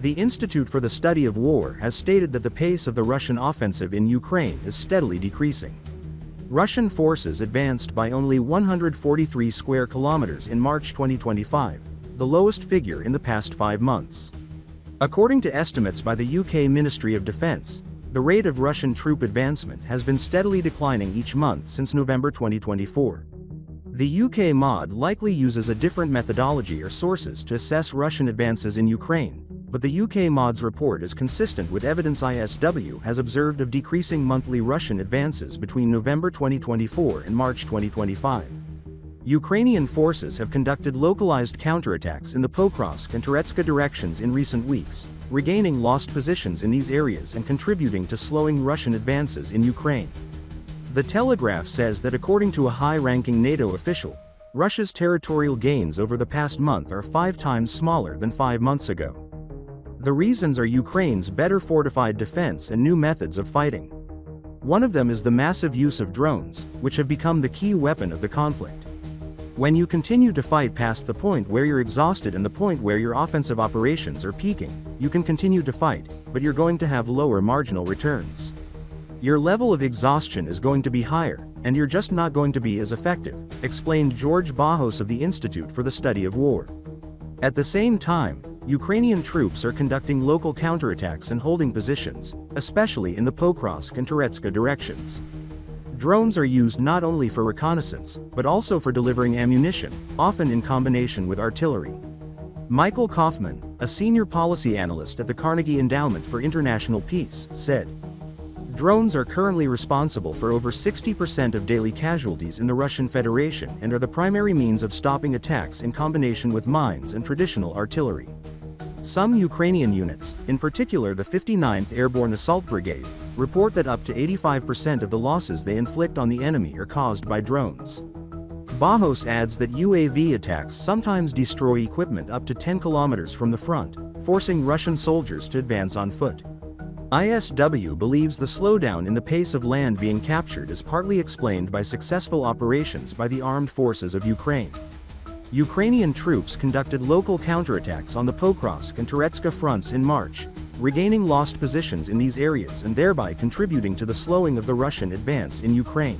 The Institute for the Study of War has stated that the pace of the Russian offensive in Ukraine is steadily decreasing. Russian forces advanced by only 143 square kilometers in March 2025, the lowest figure in the past 5 months. According to estimates by the UK Ministry of Defence, the rate of Russian troop advancement has been steadily declining each month since November 2024. The UK MOD likely uses a different methodology or sources to assess Russian advances in Ukraine, but the UK MOD's report is consistent with evidence ISW has observed of decreasing monthly Russian advances between November 2024 and March 2025. Ukrainian forces have conducted localized counterattacks in the Pokrovsk and Toretska directions in recent weeks, regaining lost positions in these areas and contributing to slowing Russian advances in Ukraine. The Telegraph says that according to a high-ranking NATO official, Russia's territorial gains over the past month are 5 times smaller than 5 months ago. The reasons are Ukraine's better fortified defense and new methods of fighting. One of them is the massive use of drones, which have become the key weapon of the conflict. When you continue to fight past the point where you're exhausted and the point where your offensive operations are peaking, you can continue to fight, but you're going to have lower marginal returns. Your level of exhaustion is going to be higher, and you're just not going to be as effective, explained George Bajos of the Institute for the Study of War. At the same time, Ukrainian troops are conducting local counterattacks and holding positions, especially in the Pokrovsk and Toretska directions. Drones are used not only for reconnaissance, but also for delivering ammunition, often in combination with artillery. Michael Kaufman, a senior policy analyst at the Carnegie Endowment for International Peace, said, "Drones are currently responsible for over 60% of daily casualties in the Russian Federation and are the primary means of stopping attacks in combination with mines and traditional artillery." Some Ukrainian units, in particular the 59th Airborne Assault Brigade, report that up to 85% of the losses they inflict on the enemy are caused by drones. Bajos adds that UAV attacks sometimes destroy equipment up to 10 kilometers from the front, forcing Russian soldiers to advance on foot. ISW believes the slowdown in the pace of land being captured is partly explained by successful operations by the armed forces of Ukraine. Ukrainian troops conducted local counterattacks on the Pokrovsk and Toretska fronts in March, regaining lost positions in these areas and thereby contributing to the slowing of the Russian advance in Ukraine.